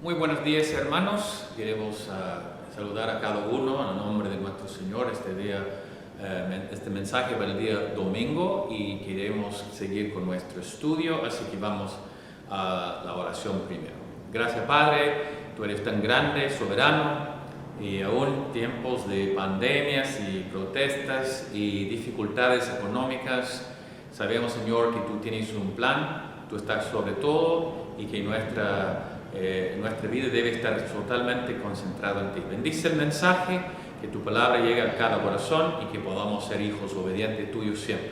Muy buenos días, hermanos. Queremos saludar a cada uno en nombre de nuestro Señor este mensaje para el día domingo, y queremos seguir con nuestro estudio, así que vamos a la oración primero. Gracias, Padre, tú eres tan grande, soberano, y aún tiempos de pandemias y protestas y dificultades económicas, sabemos, Señor, que tú tienes un plan, tú estás sobre todo, y que nuestra vida debe estar totalmente concentrada en ti. Bendice el mensaje, que tu palabra llegue a cada corazón y que podamos ser hijos obedientes tuyos siempre.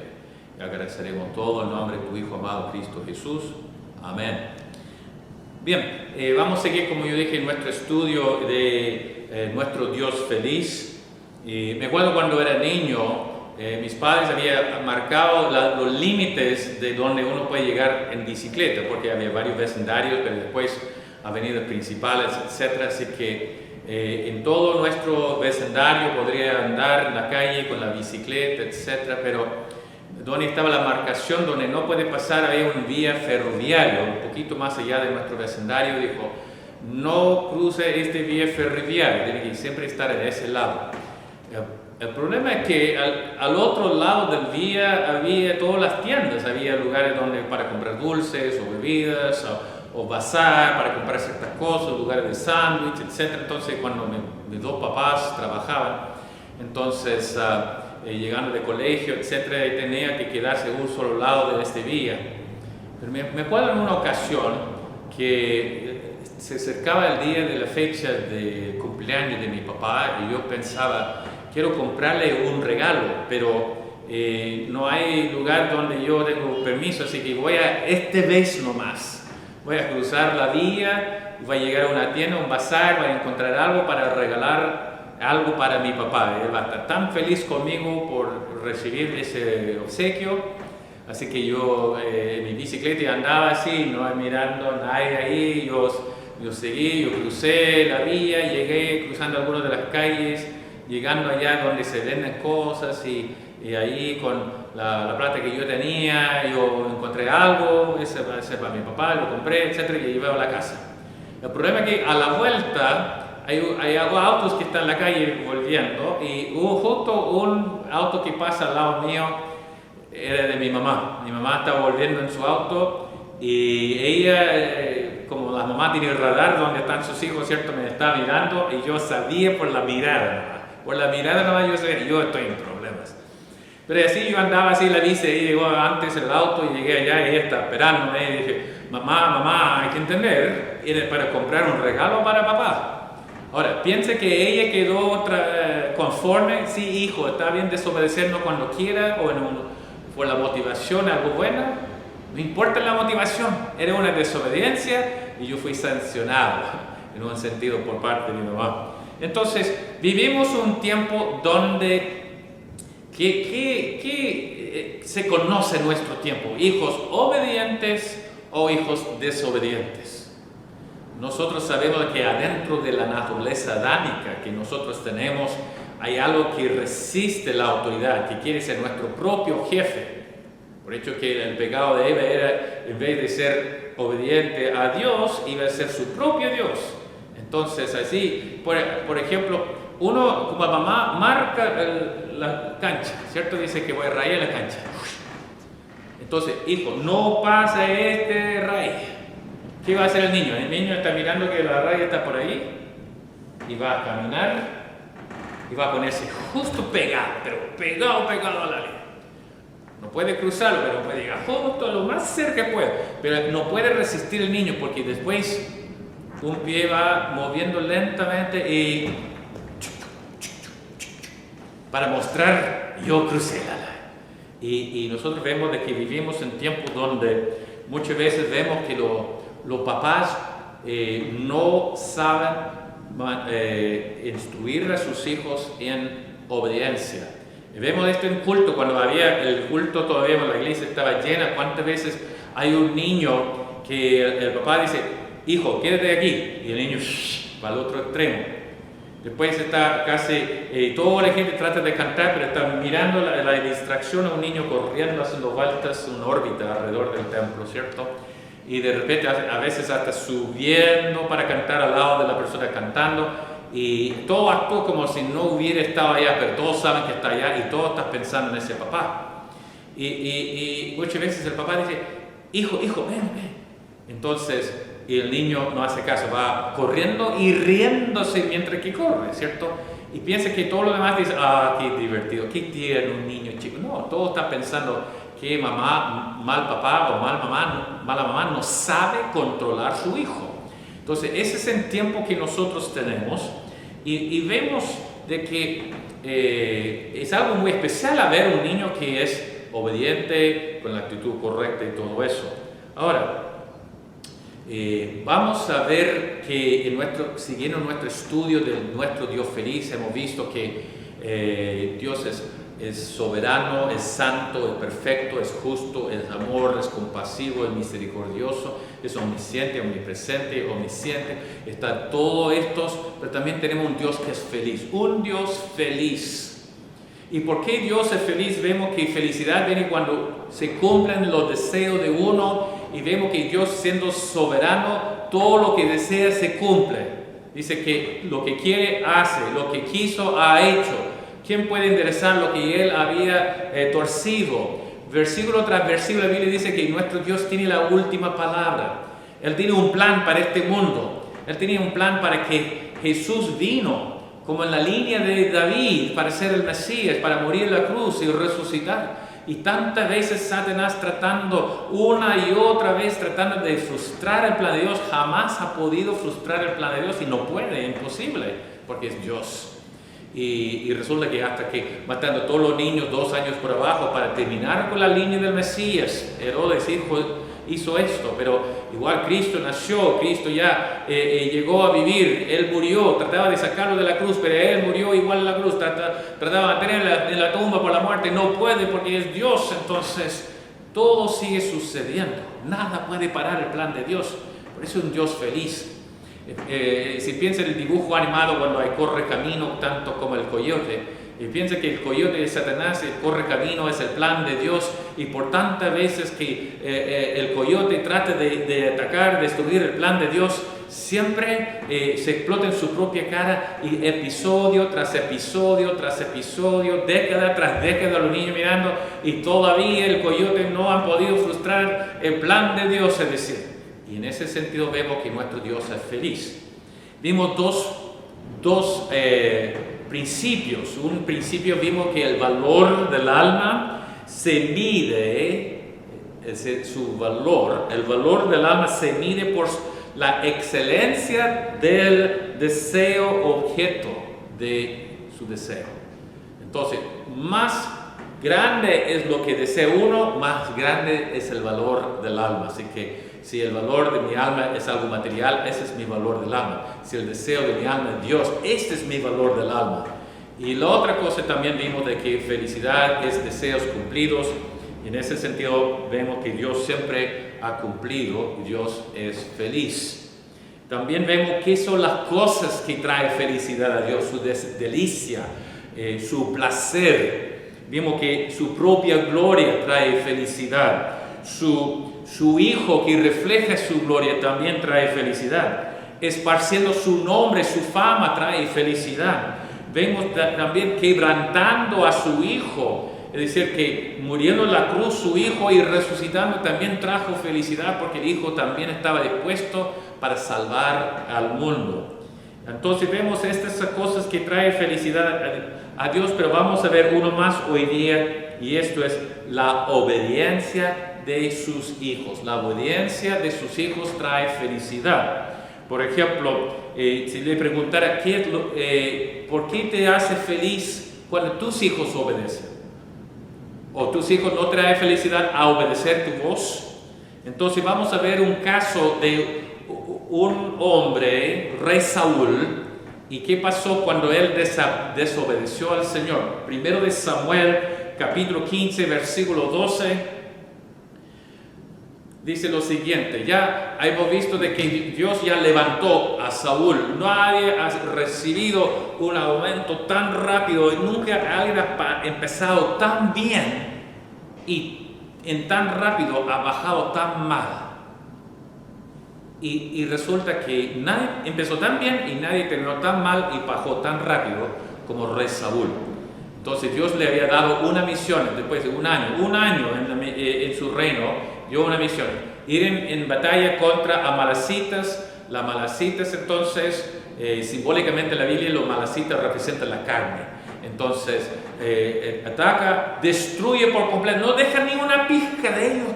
Y agradeceremos todo en nombre de tu Hijo amado Cristo Jesús. Amén. Bien, vamos a seguir, como yo dije, en nuestro estudio de nuestro Dios feliz. Me acuerdo cuando era niño, mis padres habían marcado los límites de donde uno puede llegar en bicicleta, porque había varios vecindarios, pero después avenidas principales, etc. Así que en todo nuestro vecindario podría andar en la calle con la bicicleta, etc. Pero donde estaba la marcación, donde no puede pasar, había un vía ferroviario, un poquito más allá de nuestro vecindario. Dijo, no cruce este vía ferroviario, tiene que siempre estar en ese lado. El problema es que al otro lado del vía había todas las tiendas, había lugares donde para comprar dulces o bebidas, o bazar para comprar ciertas cosas, lugares de sándwich, etc. Entonces, cuando mis dos papás trabajaban, entonces llegando de colegio, etc., tenía que quedarse en un solo lado de este vía. Pero me acuerdo en una ocasión que se acercaba el día de la fecha de cumpleaños de mi papá, y yo pensaba, quiero comprarle un regalo, pero no hay lugar donde yo tengo permiso, así que voy a esta vez nomás. Voy a cruzar la vía, voy a llegar a una tienda, un bazar, voy a encontrar algo para regalar algo para mi papá. Él va a estar tan feliz conmigo por recibir ese obsequio. Así que yo en mi bicicleta andaba así, no mirando a nadie ahí. Yo seguí, yo crucé la vía, llegué cruzando algunas de las calles, llegando allá donde se venden cosas, y ahí con la plata que yo tenía, yo encontré algo, ese para mi papá, lo compré, etc., y lo llevé a la casa. El problema es que a la vuelta hay autos que están en la calle volviendo, y hubo justo un auto que pasa al lado mío, era de mi mamá. Mi mamá estaba volviendo en su auto, y ella, como la mamá tiene el radar donde están sus hijos, ¿cierto?, me estaba mirando, y yo sabía por la mirada. Por la mirada nomás yo sabía, yo estoy en problemas. Pero así yo andaba así en la bici, y llegó antes el auto, y llegué allá, y ella estaba esperándome, y dije, mamá, hay que entender, era para comprar un regalo para papá. Ahora, piensa que ella quedó conforme, sí, hijo, está bien desobedecernos cuando quiera, o por la motivación, algo bueno, no importa la motivación, era una desobediencia, y yo fui sancionado, en un sentido, por parte de mi mamá. Entonces, vivimos un tiempo donde se conoce nuestro tiempo, hijos obedientes o hijos desobedientes. Nosotros sabemos que adentro de la naturaleza adámica que nosotros tenemos hay algo que resiste la autoridad, que quiere ser nuestro propio jefe. Por hecho que el pecado de Eva era, en vez de ser obediente a Dios, iba a ser su propio Dios. Entonces, así, por ejemplo, uno como mamá marca la cancha, ¿cierto? Dice que voy a rayar la cancha. Entonces, hijo, no pasa este ray. ¿Qué va a hacer el niño? El niño está mirando que la raya está por ahí, y va a caminar, y va a ponerse justo pegado, pero pegado a la línea. No puede cruzarlo, pero puede llegar justo a lo más cerca que puede. Pero no puede resistir el niño, porque después un pie va moviendo lentamente y para mostrar, yo crucé la línea. Y nosotros vemos de que vivimos en tiempos donde muchas veces vemos que los papás no saben instruir a sus hijos en obediencia. Vemos esto en culto, cuando había el culto todavía, la iglesia estaba llena. ¿Cuántas veces hay un niño que el papá dice, hijo, quédate aquí, y el niño va al otro extremo? Después está casi, toda la gente trata de cantar, pero está mirando la distracción a un niño corriendo, haciendo vueltas, una órbita alrededor del templo, ¿cierto? y de repente a veces hasta subiendo para cantar al lado de la persona cantando, y todo actúa como si no hubiera estado allá, pero todos saben que está allá y todos están pensando en ese papá. Y muchas veces el papá dice, hijo, ven. Entonces, y el niño no hace caso, va corriendo y riéndose mientras que corre, ¿cierto? Y piensa que todo lo demás dice, qué divertido, qué tierno un niño chico. No, todo está pensando que mamá, mal papá o mala mamá no sabe controlar su hijo. Entonces, ese es el tiempo que nosotros tenemos y vemos de que es algo muy especial a ver un niño que es obediente, con la actitud correcta y todo eso. Ahora, vamos a ver que siguiendo nuestro estudio de nuestro Dios feliz, hemos visto que Dios es soberano, es santo, es perfecto, es justo, es amor, es compasivo, es misericordioso, es omnisciente, omnipresente, omnisciente. Está todo esto, pero también tenemos un Dios que es feliz, un Dios feliz. ¿Y por qué Dios es feliz? Vemos que felicidad viene cuando se cumplen los deseos de uno y vemos que Dios, siendo soberano, todo lo que desea se cumple. Dice que lo que quiere hace, lo que quiso ha hecho. ¿Quién puede enderezar lo que Él había torcido? Versículo tras versículo la Biblia dice que nuestro Dios tiene la última palabra. Él tiene un plan para este mundo. Él tenía un plan para que Jesús vino, como en la línea de David, para ser el Mesías, para morir en la cruz y resucitar. Y tantas veces Satanás una y otra vez tratando de frustrar el plan de Dios, jamás ha podido frustrar el plan de Dios y no puede, es imposible, porque es Dios. Y resulta que hasta que matando a todos los niños 2 años por abajo para terminar con la línea del Mesías, Herodes hizo esto, pero igual Cristo nació, Cristo ya llegó a vivir, Él murió, trataba de sacarlo de la cruz, pero Él murió igual en la cruz, trataba de tenerlo en la tumba por la muerte, no puede porque es Dios. Entonces todo sigue sucediendo, nada puede parar el plan de Dios, por eso es un Dios feliz. Si piensa en el dibujo animado cuando hay correcamino, tanto como el coyote, y piensa que el coyote de Satanás, el correcamino es el plan de Dios, y por tantas veces que el coyote trata de atacar, destruir el plan de Dios, siempre se explota en su propia cara, y episodio tras episodio tras episodio, década tras década, los niños mirando, y todavía el coyote no ha podido frustrar el plan de Dios, es decir. Y en ese sentido vemos que nuestro Dios es feliz. Vimos dos principios. Un principio vimos que el valor del alma se mide, el valor del alma se mide por la excelencia del deseo objeto de su deseo. Entonces, más grande es lo que desea uno, más grande es el valor del alma. Así que si el valor de mi alma es algo material, ese es mi valor del alma. Si el deseo de mi alma es Dios, este es mi valor del alma. Y la otra cosa también vimos de que felicidad es deseos cumplidos. Y en ese sentido vemos que Dios siempre ha cumplido, Dios es feliz. También vemos qué son las cosas que traen felicidad a Dios, su delicia, su placer. Vimos que su propia gloria trae felicidad. Su Hijo que refleja su gloria también trae felicidad. Esparciendo su nombre, su fama trae felicidad. Vemos también quebrantando a su Hijo, es decir, que muriendo en la cruz su Hijo y resucitando también trajo felicidad, porque el Hijo también estaba dispuesto para salvar al mundo. Entonces vemos estas cosas que traen felicidad a Dios, pero vamos a ver uno más hoy día, y esto es la obediencia de sus hijos. La obediencia de sus hijos trae felicidad. Por ejemplo, si le preguntara ¿por qué te hace feliz cuando tus hijos obedecen? ¿O tus hijos no traen felicidad a obedecer tu voz? Entonces vamos a ver un caso de un hombre, rey Saúl, y qué pasó cuando él desobedeció al Señor. Primero de Samuel, capítulo 15, versículo 12. Dice lo siguiente: ya hemos visto de que Dios ya levantó a Saúl. Nadie ha recibido un aumento tan rápido y nunca alguien ha empezado tan bien y en tan rápido ha bajado tan mal. Y resulta que nadie empezó tan bien y nadie terminó tan mal y bajó tan rápido como rey Saúl. Entonces Dios le había dado una misión después de un año en su reino, dio una misión, ir en batalla contra amalecitas. Las amalecitas entonces, simbólicamente en la Biblia, los amalecitas representan la carne. Entonces ataca, destruye por completo, no deja ni una pizca de ellos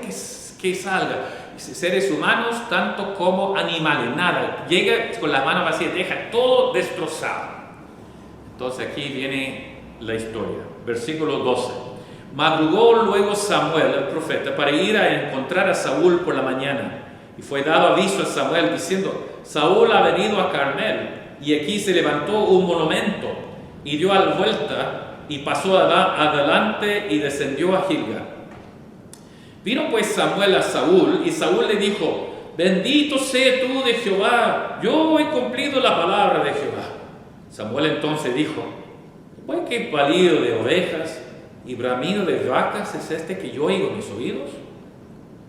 que salga. Seres humanos tanto como animales, nada, llega con las manos vacías, deja todo destrozado. Entonces aquí viene la historia, versículo 12. Madrugó luego Samuel, el profeta, para ir a encontrar a Saúl por la mañana, y fue dado aviso a Samuel diciendo: Saúl ha venido a Carmel, y aquí se levantó un monumento, y dio la vuelta, y pasó adelante y descendió a Gilgal. Vino pues Samuel a Saúl, y Saúl le dijo: bendito sea tú de Jehová, yo he cumplido la palabra de Jehová. Samuel entonces dijo: ¿pues qué balido de ovejas y bramido de vacas es este que yo oigo en mis oídos?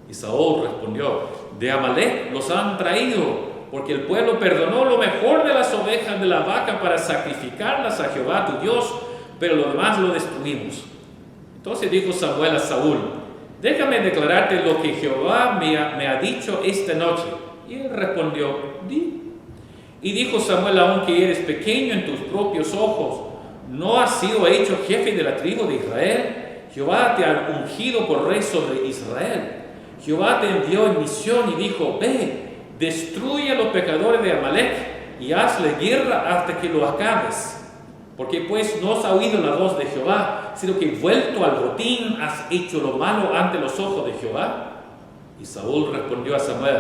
Y Saúl respondió: de Amalec los han traído, porque el pueblo perdonó lo mejor de las ovejas de la vaca para sacrificarlas a Jehová tu Dios, pero lo demás lo destruimos. Entonces dijo Samuel a Saúl: déjame declararte lo que Jehová me ha dicho esta noche. Y él respondió: di. Y dijo Samuel: aunque eres pequeño en tus propios ojos, ¿no has sido hecho jefe de la tribu de Israel? Jehová te ha ungido por rey sobre Israel. Jehová te envió en misión y dijo: ve, destruye a los pecadores de Amalec y hazle guerra hasta que lo acabes. Porque pues no has oído la voz de Jehová, sino que vuelto al botín has hecho lo malo ante los ojos de Jehová. Y Saúl respondió a Samuel: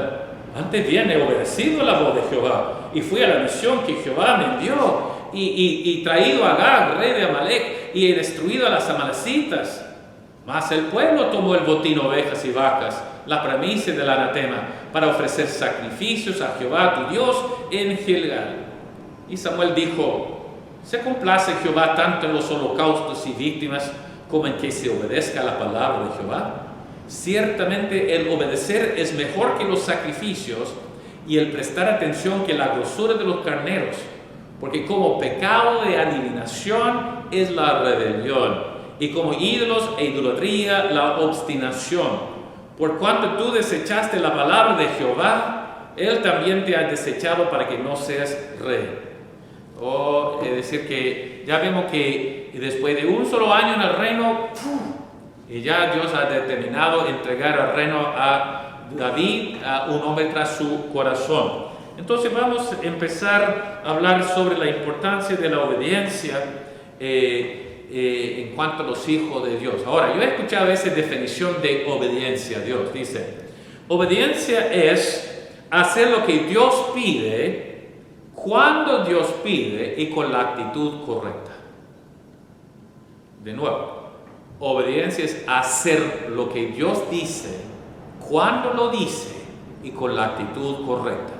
antes bien he obedecido la voz de Jehová, y fui a la misión que Jehová me envió, y traído a Agag, rey de Amalec, y he destruido a las amalecitas. Mas el pueblo tomó el botín, ovejas y vacas, la premisa del anatema, para ofrecer sacrificios a Jehová tu Dios en Gilgal. Y Samuel dijo: ¿se complace Jehová tanto en los holocaustos y víctimas como en que se obedezca a la palabra de Jehová? Ciertamente el obedecer es mejor que los sacrificios, y el prestar atención que la grosura de los carneros, porque como pecado de adivinación es la rebelión, y como ídolos e idolatría la obstinación. Por cuanto tú desechaste la palabra de Jehová, Él también te ha desechado para que no seas rey. Es decir, que ya vemos que después de un solo año en el reino, y ya Dios ha determinado entregar el reino a David, a un hombre tras su corazón. Entonces vamos a empezar a hablar sobre la importancia de la obediencia en cuanto a los hijos de Dios. Ahora, yo he escuchado esa definición de obediencia a Dios. Dice: obediencia es hacer lo que Dios pide, cuando Dios pide y con la actitud correcta. De nuevo, obediencia es hacer lo que Dios dice, cuando lo dice y con la actitud correcta.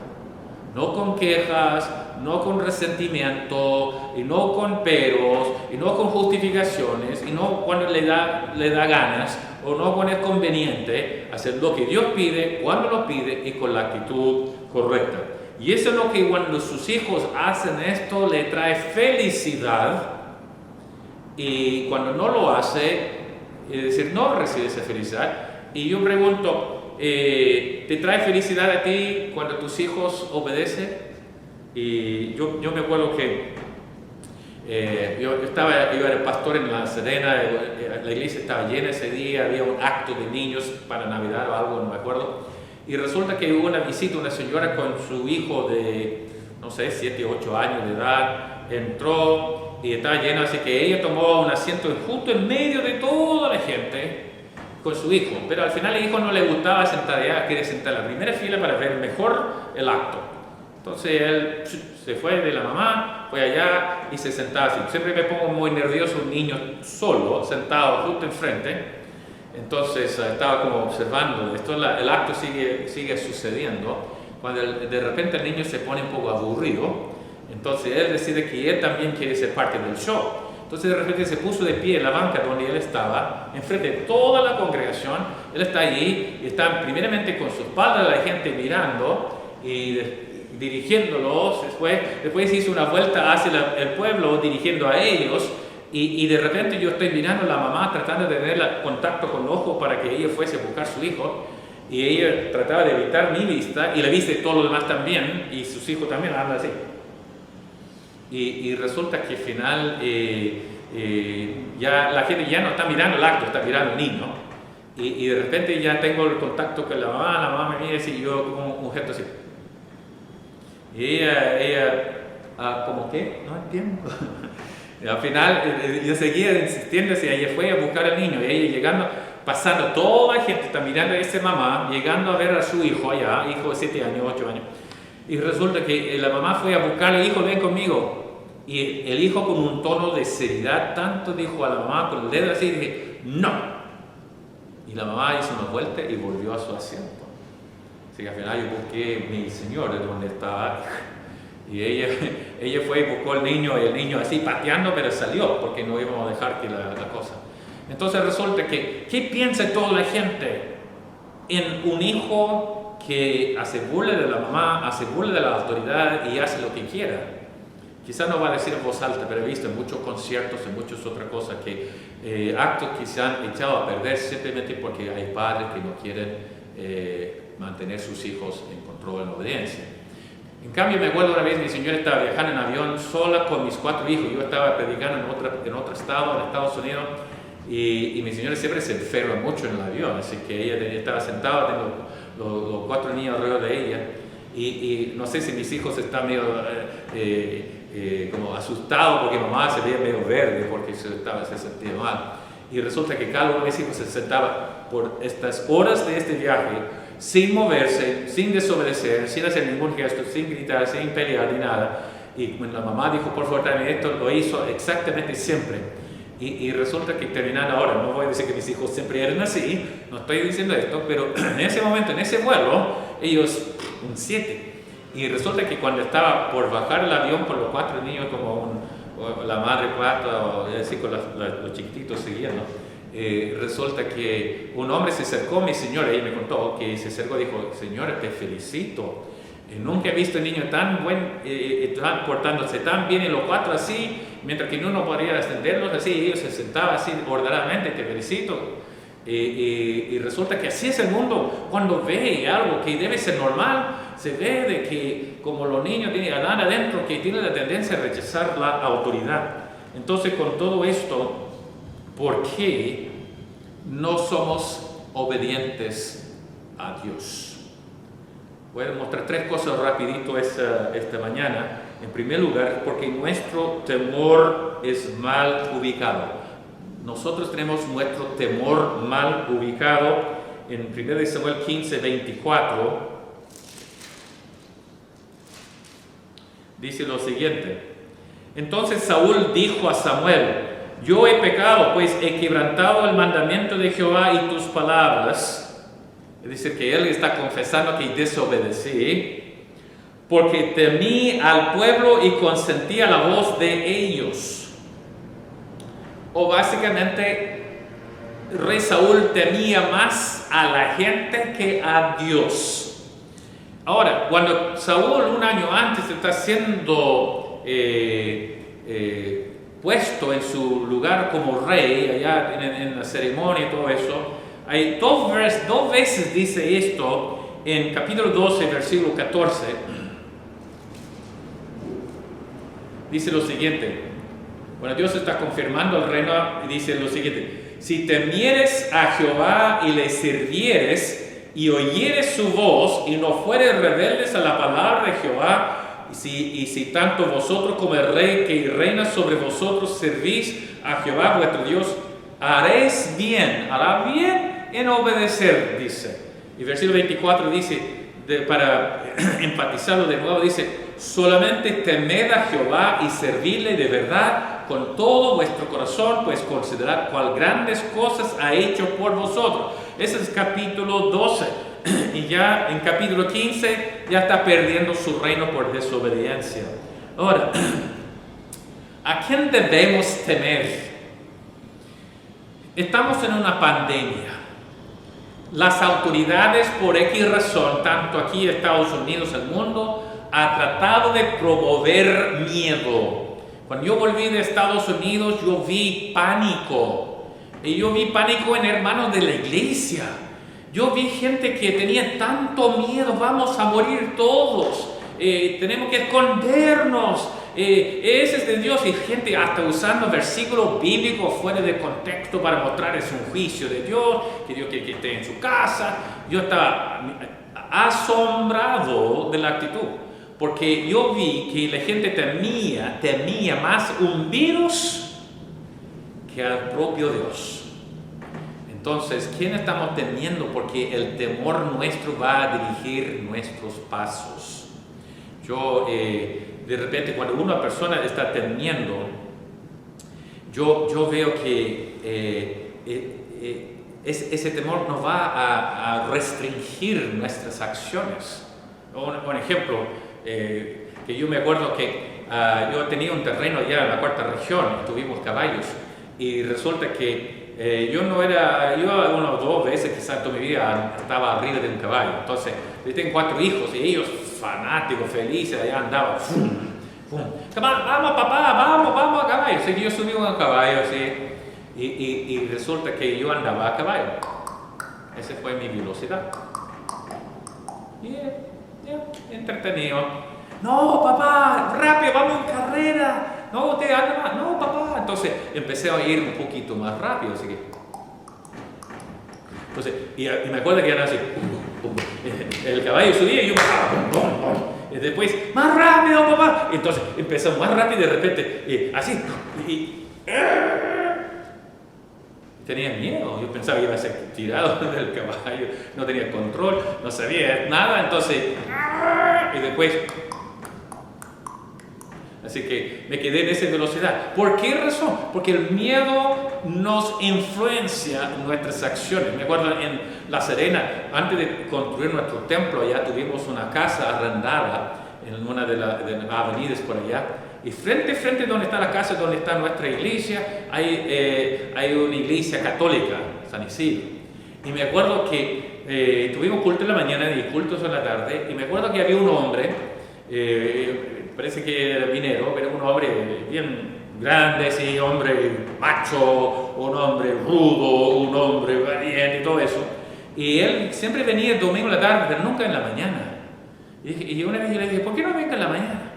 No con quejas, no con resentimiento, y no con peros, y no con justificaciones, y no cuando le da ganas, o no cuando es conveniente. Hacer lo que Dios pide, cuando lo pide y con la actitud correcta. Y eso es lo que cuando sus hijos hacen esto le trae felicidad, y cuando no lo hace, es decir, no recibe esa felicidad. Y yo pregunto, ¿te trae felicidad a ti cuando tus hijos obedecen? Y yo me acuerdo que yo era pastor en La Serena, la iglesia estaba llena ese día, había un acto de niños para Navidad o algo, no me acuerdo. Y resulta que hubo una visita, una señora con su hijo de, no sé, 7 o 8 años de edad, entró y estaba llena, así que ella tomó un asiento justo en medio de toda la gente con su hijo, pero al final el hijo no le gustaba sentar allá, quería sentar en la primera fila para ver mejor el acto. Entonces él se fue de la mamá, fue allá y se sentaba así. Siempre me pongo muy nervioso un niño solo, sentado justo enfrente. Entonces estaba como observando esto, el acto sigue sucediendo. Cuando de repente el niño se pone un poco aburrido, entonces él decide que él también quiere ser parte del show. Entonces de repente se puso de pie en la banca donde él estaba, enfrente de toda la congregación. Él está allí y está primeramente con su espalda a la gente mirando, y dirigiéndolos, después hizo una vuelta hacia el pueblo dirigiendo a ellos, y de repente yo estoy mirando a la mamá tratando de tener contacto con el ojo para que ella fuese a buscar a su hijo, y ella trataba de evitar mi vista y la vista de todos los demás también, y sus hijos también andan así. Y resulta que al final ya la gente ya no está mirando el acto, está mirando al niño, y de repente ya tengo el contacto con la mamá me mira y yo como un gesto así. Y ella ¿cómo qué? No entiendo. Y al final yo seguía insistiendo, y ella fue a buscar al niño, y ella llegando, pasando, toda la gente está mirando a esa mamá, llegando a ver a su hijo allá, hijo de 7 años, 8 años, y resulta que la mamá fue a buscarle, hijo, ven conmigo, y el hijo con un tono de seriedad, tanto dijo a la mamá con el dedo así, dije, no, y la mamá hizo una vuelta y volvió a su asiento. Así que al final yo busqué mi señor de donde estaba, y ella fue y buscó al niño, y el niño así pateando, pero salió, porque no íbamos a dejar que la cosa. Entonces resulta que, ¿qué piensa toda la gente en un hijo que hace burla de la mamá, hace burla de la autoridad y hace lo que quiera? Quizás no va a decir en voz alta, pero he visto en muchos conciertos, en muchas otras cosas, que actos que se han echado a perder simplemente porque hay padres que no quieren mantener sus hijos en control, en obediencia. En cambio, me acuerdo una vez, mi señora estaba viajando en avión sola con mis 4 hijos. Yo estaba predicando en otro estado, en Estados Unidos, y mi señora siempre se enferma mucho en el avión, así que ella estaba sentada, tengo los 4 niños alrededor de ella, y no sé si mis hijos están medio como asustados porque mamá se veía medio verde porque se sentía mal. Y resulta que cada uno de mis hijos se sentaba por estas horas de este viaje, sin moverse, sin desobedecer, sin hacer ningún gesto, sin gritar, sin pelear ni nada. Y cuando la mamá dijo, por favor, tráeme esto, lo hizo exactamente siempre. Y resulta que terminando ahora, no voy a decir que mis hijos siempre eran así, no estoy diciendo esto, pero en ese momento, en ese vuelo, ellos, un 7. Y resulta que cuando estaba por bajar el avión con los 4 niños, como la madre 4, así con los chiquititos siguiendo, resulta que un hombre se acercó a mi señora, ella me contó que se acercó y dijo, señora, te felicito, nunca he visto a un niño tan buen, portándose tan bien, y los 4 así, mientras que uno podría extenderlos así, ellos se sentaban así ordenadamente, te felicito. Y resulta que así es el mundo, cuando ve algo que debe ser normal, se ve de que como los niños tienen adentro, que tienen la tendencia a rechazar la autoridad. Entonces, con todo esto, ¿por qué no somos obedientes a Dios? Voy a mostrar 3 cosas rapidito esta mañana. En primer lugar, porque nuestro temor es mal ubicado. Nosotros tenemos nuestro temor mal ubicado. En 1 Samuel 15, 24, dice lo siguiente. Entonces Saúl dijo a Samuel, yo he pecado, pues he quebrantado el mandamiento de Jehová y tus palabras. Es decir, que él está confesando que desobedecí, porque temí al pueblo y consentí a la voz de ellos. O básicamente, rey Saúl temía más a la gente que a Dios. Ahora, cuando Saúl un año antes está siendo puesto en su lugar como rey, allá en la ceremonia y todo eso, hay dos veces dice esto en capítulo 12, versículo 14. Dice lo siguiente. Bueno, Dios está confirmando el reino y dice lo siguiente: si temieres a Jehová y le sirvieres y oyeres su voz y no fueres rebeldes a la palabra de Jehová, y si tanto vosotros como el rey que reina sobre vosotros servís a Jehová vuestro Dios, haréis bien, hará bien en obedecer, dice. Y versículo 24 dice, para enfatizarlo de nuevo, dice: solamente temed a Jehová y servidle de verdad con todo vuestro corazón, pues considerad cuál grandes cosas ha hecho por vosotros. Ese es capítulo 12. Y ya en capítulo 15 ya está perdiendo su reino por desobediencia. Ahora, ¿a quién debemos temer? Estamos en una pandemia. las autoridades, por X razón, tanto aquí en Estados Unidos, el mundo, ha tratado de promover miedo. Cuando yo volví de Estados Unidos, yo vi pánico. Y yo vi pánico en hermanos de la iglesia. Yo vi gente que tenía tanto miedo, vamos a morir todos. Tenemos que escondernos. Ese es de Dios. Y gente hasta usando versículos bíblicos fuera de contexto para mostrar es un juicio de Dios, que Dios quiere que esté en su casa. Yo estaba asombrado de la actitud, porque yo vi que la gente temía más un virus que al propio Dios. Entonces, ¿quién estamos temiendo? Porque el temor nuestro va a dirigir nuestros pasos. Yo, de repente, cuando una persona está temiendo, yo veo que ese temor nos va a restringir nuestras acciones. Un ejemplo, que yo me acuerdo que yo tenía un terreno allá en la cuarta región, tuvimos caballos, y resulta que yo una o dos veces quizás toda mi vida estaba arriba de un caballo. Entonces, yo tengo 4 hijos y ellos fanáticos, felices, allá andaban. Vamos papá, vamos a caballo. Así que yo subí a un caballo así, y resulta que yo andaba a caballo. Esa fue mi velocidad. Entretenido. No, papá, rápido, vamos en carrera. No, usted anda más. No, papá. Entonces empecé a ir un poquito más rápido, así que. Entonces, y me acuerdo que era así. El caballo subía y yo bajaba. Y después, más rápido, papá. Entonces empezó más rápido y de repente, así. Tenía miedo, yo pensaba que iba a ser tirado del caballo, no tenía control, no sabía nada, entonces, y después, así que me quedé en esa velocidad. ¿Por qué razón? Porque el miedo nos influencia en nuestras acciones. Me acuerdo en La Serena, antes de construir nuestro templo, ya tuvimos una casa arrendada en una de las avenidas por allá. Y frente donde está la casa, donde está nuestra iglesia, hay una iglesia católica, San Isidro. Y me acuerdo que tuvimos culto en la mañana y cultos en la tarde, y me acuerdo que había un hombre, parece que era minero, pero un hombre bien grande, sí, hombre macho, un hombre rudo, un hombre valiente y todo eso. Y él siempre venía el domingo en la tarde, pero nunca en la mañana. Y una vez yo le dije, ¿por qué no venga en la mañana?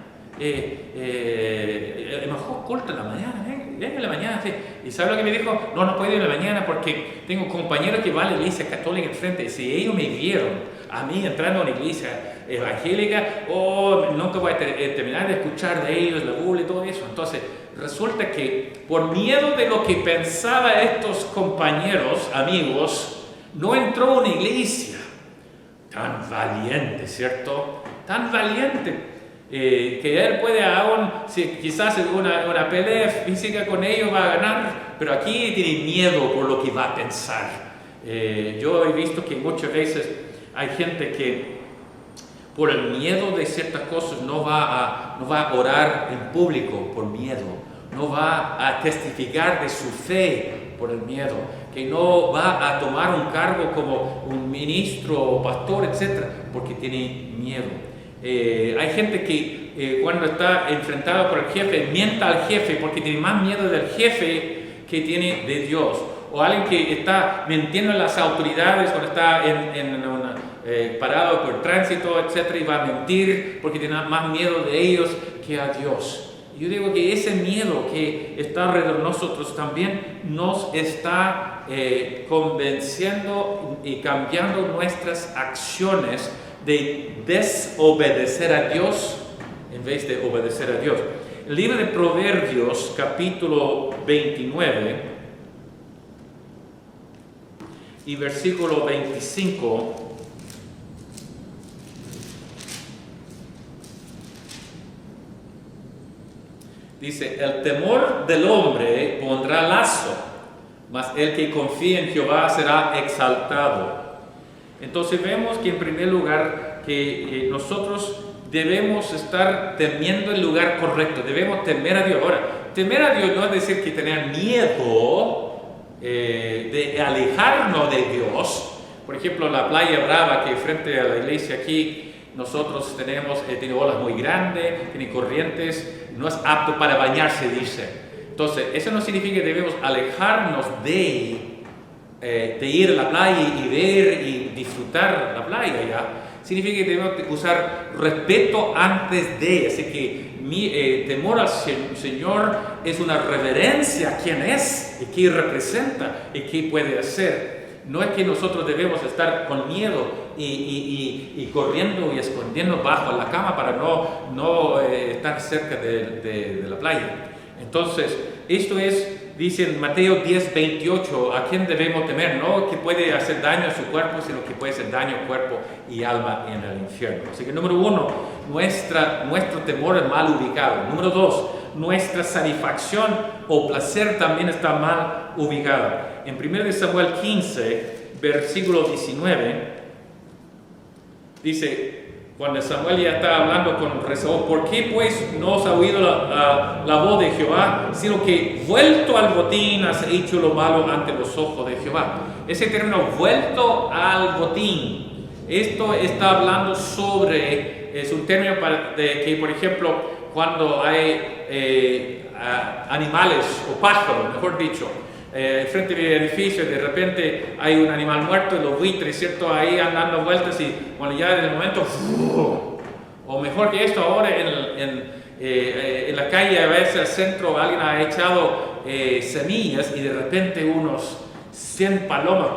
Mejor culto en la mañana, venga en la mañana, sí. Y ¿sabe lo que me dijo? No puedo ir en la mañana porque tengo compañeros que van a la iglesia católica enfrente, y si ellos me vieron a mí entrando a una iglesia evangélica, nunca voy a terminar de escuchar de ellos la burla y todo eso. Entonces resulta que por miedo de lo que pensaban estos compañeros, amigos, no entró a una iglesia. Tan valiente, ¿cierto? Tan valiente. Que él puede aún, si quizás en una pelea física con ellos va a ganar, pero aquí tiene miedo por lo que va a pensar. Yo he visto que muchas veces hay gente que por el miedo de ciertas cosas no va a orar en público por miedo, no va a testificar de su fe por el miedo, que no va a tomar un cargo como un ministro, pastor, etc., porque tiene miedo. Hay gente que cuando está enfrentado por el jefe, mienta al jefe porque tiene más miedo del jefe que tiene de Dios. O alguien que está mintiendo a las autoridades cuando está parado por el tránsito, etc., y va a mentir porque tiene más miedo de ellos que a Dios. Yo digo que ese miedo que está alrededor de nosotros también nos está convenciendo y cambiando nuestras acciones de desobedecer a Dios en vez de obedecer a Dios. El libro de Proverbios, capítulo 29 y versículo 25, dice: el temor del hombre pondrá lazo, mas el que confía en Jehová será exaltado. Entonces vemos que en primer lugar que nosotros debemos estar temiendo el lugar correcto, debemos temer a Dios. Ahora, temer a Dios no es decir que tener miedo de alejarnos de Dios, Por ejemplo, la playa Brava, que frente a la iglesia aquí, nosotros tiene olas muy grandes, tiene corrientes, no es apto para bañarse, dice. Entonces, eso no significa que debemos alejarnos de ir a la playa y ver y disfrutar la playa ya. Significa que debemos usar respeto antes de. Así que mi temor al Señor es una reverencia a quién es y qué representa y qué puede hacer. No es que nosotros debemos estar con miedo y corriendo y escondiendo bajo la cama para no estar cerca de la playa. Entonces, esto es, dice en Mateo 10:28, ¿a quién debemos temer? No que puede hacer daño a su cuerpo, sino que puede hacer daño a cuerpo y alma en el infierno. Así que número 1, nuestro temor es mal ubicado. Número 2, nuestra satisfacción o placer también está mal ubicada. En 1 Samuel 15, versículo 19, dice, cuando Samuel ya está hablando con Saúl, ¿por qué pues no os ha oído la voz de Jehová, sino que vuelto al botín has hecho lo malo ante los ojos de Jehová? Ese término, vuelto al botín, esto está hablando sobre, es un término de que, por ejemplo, cuando hay animales o pájaros, mejor dicho, frente del edificio, de repente hay un animal muerto y los buitres, ¿cierto? Ahí andando vueltas y bueno, ya en el momento, o mejor que esto, ahora en la calle, a veces al centro, alguien ha echado semillas y de repente unos 100 palomas.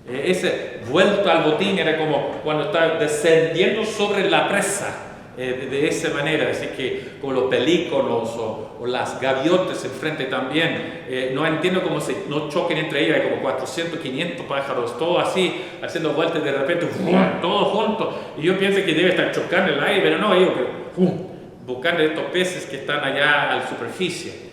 Ese vuelto al botín era como cuando está descendiendo sobre la presa. De esa manera, así que como los pelícanos o las gaviotas enfrente también, no entiendo cómo no choquen entre ellas, hay como 400, 500 pájaros, todo así, haciendo vueltas de repente, todos juntos, y yo pienso que debe estar chocando el aire, pero no, ellos buscando estos peces que están allá a la superficie,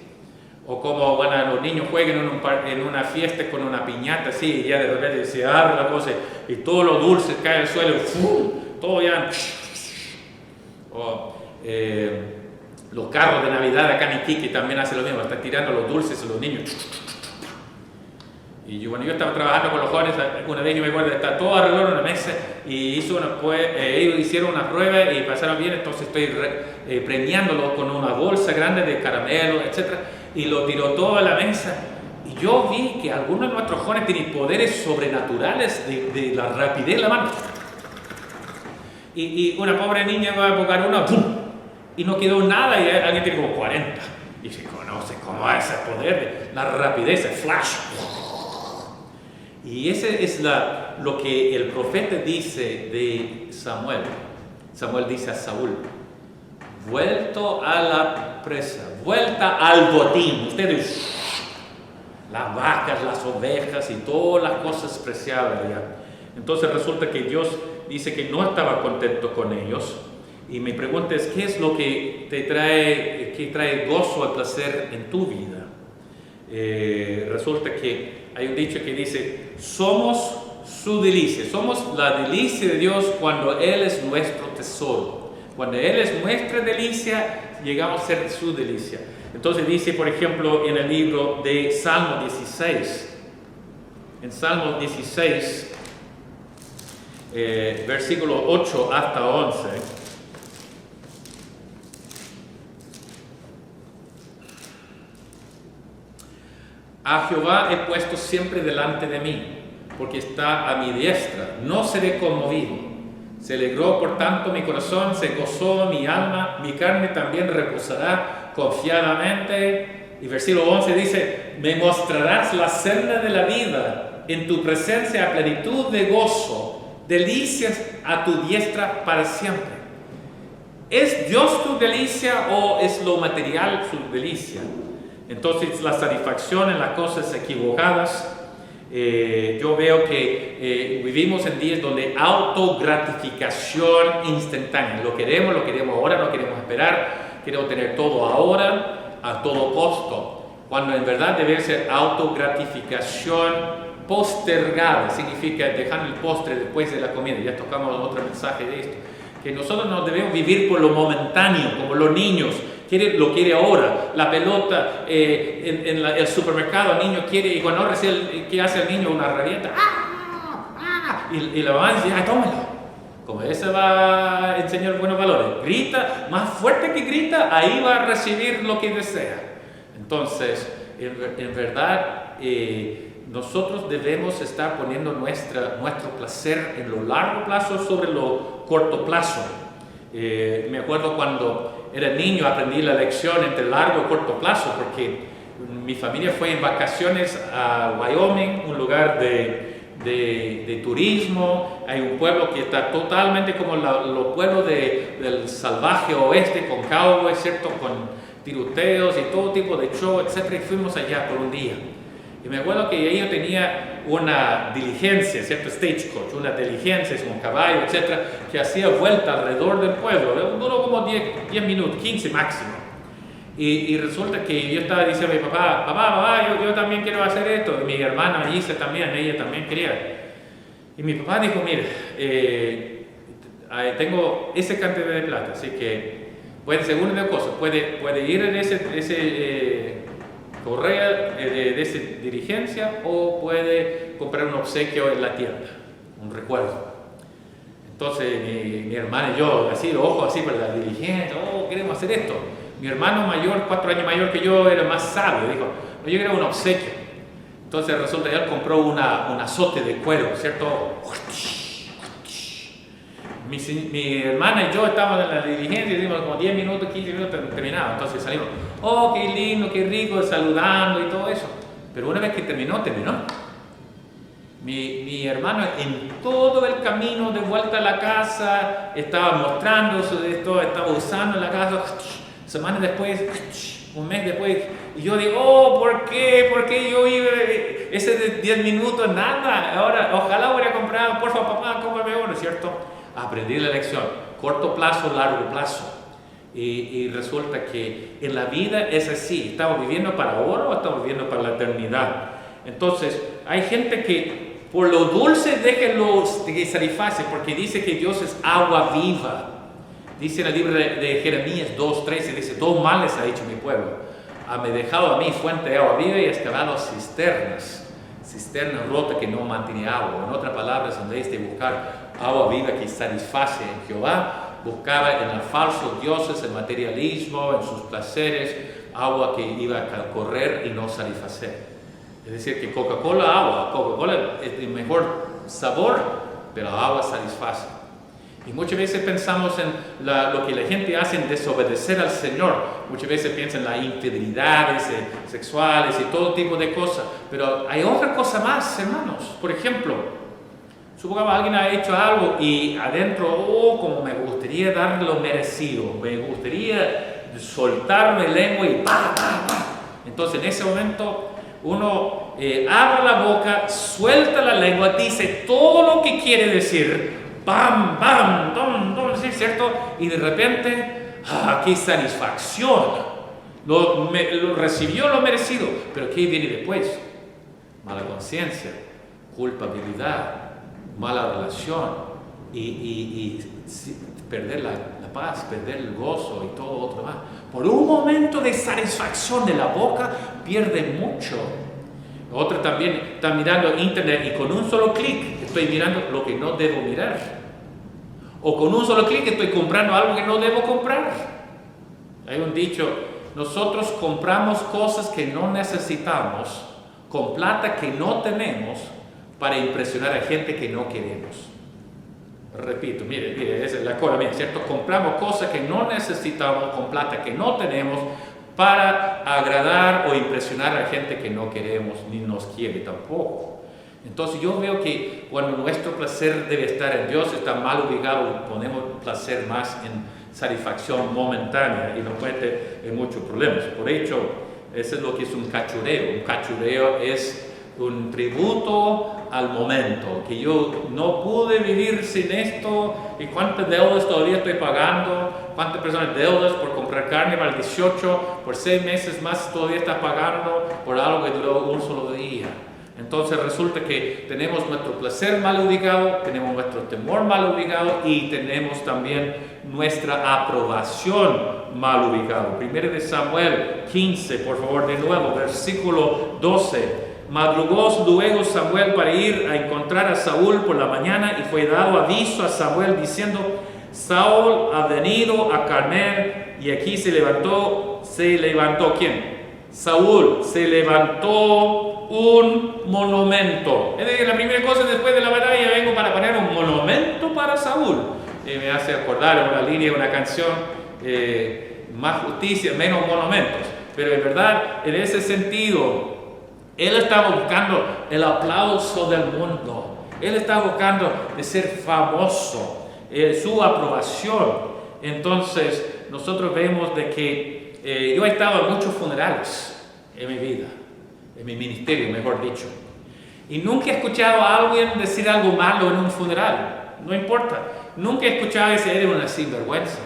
o como cuando los niños juegan en una fiesta con una piñata así, y ya de repente se abre la cosa y todo lo dulce cae al suelo, todo ya... O los carros de Navidad acá en Iquique también hacen lo mismo, están tirando los dulces a los niños. Y cuando yo estaba trabajando con los jóvenes, una vez yo me acuerdo, está todo alrededor de una mesa y ellos hicieron una prueba y pasaron bien, entonces estoy premiándolo con una bolsa grande de caramelo, etc. Y lo tiró todo a la mesa. Y yo vi que algunos de nuestros jóvenes tienen poderes sobrenaturales de la rapidez de la mano. Y una pobre niña va a buscar una, ¡pum! Y no quedó nada y alguien tiene como 40. Y se conoce cómo es ese poder, la rapidez, el flash. Y ese es lo que el profeta dice de Samuel. Samuel dice a Saúl, vuelto a la presa, vuelta al botín. Ustedes, las vacas, las ovejas y todas las cosas preciadas ya. Entonces resulta que Dios dice que no estaba contento con ellos. Y mi pregunta es, ¿qué es lo que trae gozo al placer en tu vida? Resulta que hay un dicho que dice, somos su delicia. Somos la delicia de Dios cuando Él es nuestro tesoro. Cuando Él es nuestra delicia, llegamos a ser su delicia. Entonces dice, por ejemplo, en el libro de Salmo 16, en Salmo 16, versículo 8 hasta 11, a Jehová he puesto siempre delante de mí, porque está a mi diestra, no seré conmovido. Se alegró por tanto mi corazón, se gozó mi alma, mi carne también reposará confiadamente. Y versículo 11 dice, me mostrarás la senda de la vida, en tu presencia a plenitud de gozo, delicias a tu diestra para siempre. ¿Es Dios tu delicia o es lo material su delicia? Entonces la satisfacción en las cosas equivocadas, yo veo que vivimos en días donde autogratificación instantánea, lo queremos ahora, no queremos esperar, queremos tener todo ahora, a todo costo, cuando en verdad debe ser autogratificación postergada, significa dejar el postre después de la comida. Ya tocamos otro mensaje de esto, que nosotros no debemos vivir por lo momentáneo, como los niños, lo quiere ahora, la pelota en el supermercado, el niño quiere, y cuando recibe, ¿qué hace el niño? Una rabieta, ¡ah! Y la mamá dice, tómalo. Como ese va a enseñar buenos valores, grita, más fuerte que grita, ahí va a recibir lo que desea. Entonces, en verdad, nosotros debemos estar poniendo nuestro placer en lo largo plazo sobre lo corto plazo. Me acuerdo cuando era niño aprendí la lección entre largo y corto plazo, porque mi familia fue en vacaciones a Wyoming, un lugar de turismo. Hay un pueblo que está totalmente como los pueblos del salvaje oeste, con cowboys, ¿cierto? Con tiroteos y todo tipo de show, etc. Y fuimos allá por un día. Y me acuerdo que ellos tenían una diligencia, ¿cierto? Stagecoach, una diligencia, es un caballo, etc., que hacía vuelta alrededor del pueblo. Duró como 10 minutos, 15 máximo. Y resulta que yo estaba diciendo a mi papá, yo también quiero hacer esto. Y mi hermana Melissa también, ella también quería. Y mi papá dijo, mira, tengo esa cantidad de plata, así que puede ser una de dos cosas. Puede ir en ese correa de esa dirigencia, o puede comprar un obsequio en la tienda, un recuerdo. Entonces mi hermana y yo, así, ojos así para la diligencia, queremos hacer esto. Mi hermano mayor, 4 años mayor que yo, era más sabio, dijo, no, yo quiero un obsequio. Entonces resulta que él compró un azote de cuero, ¿cierto? Mi hermana y yo estábamos en la diligencia y dimos como 10 minutos, 15 minutos terminado. Entonces salimos, qué lindo, qué rico, saludando y todo eso. Pero una vez que terminó. Mi hermano en todo el camino de vuelta a la casa estaba mostrando esto, estaba usando en la casa. Semanas después, un mes después, y yo digo, ¿por qué? ¿Por qué yo iba ese de 10 minutos? Nada. Ahora, ojalá hubiera comprado, por favor, papá, cómprame uno, ¿cierto? Aprendí la lección, corto plazo, largo plazo. Y resulta que en la vida es así, ¿estamos viviendo para ahora o estamos viviendo para la eternidad? Entonces, hay gente que por lo dulce deja lo que satisface, porque dice que Dios es agua viva. Dice en el libro de Jeremías 2:13, dice, 2 males ha hecho mi pueblo. Me ha dejado a mí fuente de agua viva y ha excavado cisternas rotas que no mantiene agua. En otras palabras, en vez de buscar agua viva que satisface en Jehová, buscaba en los falsos dioses, el materialismo, en sus placeres, agua que iba a correr y no satisfacer. Es decir, que Coca-Cola es el mejor sabor, pero agua satisface. Y muchas veces pensamos en lo que la gente hace en desobedecer al Señor. Muchas veces piensan en las infidelidades sexuales y todo tipo de cosas. Pero hay otra cosa más, hermanos. Por ejemplo, supongamos que alguien ha hecho algo y adentro, como me gustaría darle lo merecido. Me gustaría soltarme lengua y ¡pa! Entonces en ese momento uno abre la boca, suelta la lengua, dice todo lo que quiere decir. ¡Bam, bam! ¿Sí, cierto? Y de repente, ¡qué satisfacción! Lo recibió lo merecido. Pero ¿qué viene después? Mala conciencia, culpabilidad, mala relación y perder la paz, perder el gozo y todo otro más. Por un momento de satisfacción de la boca, pierde mucho. Otra también está mirando internet y con un solo clic estoy mirando lo que no debo mirar. O con un solo clic estoy comprando algo que no debo comprar. Hay un dicho, nosotros compramos cosas que no necesitamos con plata que no tenemos para impresionar a gente que no queremos. Repito, mire, esa es la cosa mía, ¿cierto? Compramos cosas que no necesitamos con plata que no tenemos para agradar o impresionar a gente que no queremos ni nos quiere tampoco. Entonces yo veo que cuando nuestro placer debe estar en Dios, está mal ubicado, ponemos placer más en satisfacción momentánea y nos mete en muchos problemas. Por hecho, eso es lo que es un cachureo. Un cachureo es un tributo al momento, que yo no pude vivir sin esto, y cuántas deudas todavía estoy pagando, cuántas personas deudas por comprar carne para el 18, por 6 meses más todavía estás pagando por algo que duró un solo día. Entonces resulta que tenemos nuestro placer mal ubicado, tenemos nuestro temor mal ubicado y tenemos también nuestra aprobación mal ubicado. 1 de Samuel 15, por favor, de nuevo, versículo 12. Madrugó luego Samuel para ir a encontrar a Saúl por la mañana y fue dado aviso a Samuel diciendo: Saúl ha venido a Carmel. Y aquí se levantó ¿quién? Saúl, se levantó un monumento. Es decir, la primera cosa después de la batalla, vengo para poner un monumento para Saúl. Me hace acordar una línea, una canción, más justicia, menos monumentos. Pero en verdad, en ese sentido, él estaba buscando el aplauso del mundo. Él estaba buscando de ser famoso, su aprobación. Entonces, nosotros vemos de que yo he estado en muchos funerales en mi vida, en mi ministerio, mejor dicho. Y nunca he escuchado a alguien decir algo malo en un funeral. No importa. Nunca he escuchado decir eres una sinvergüenza.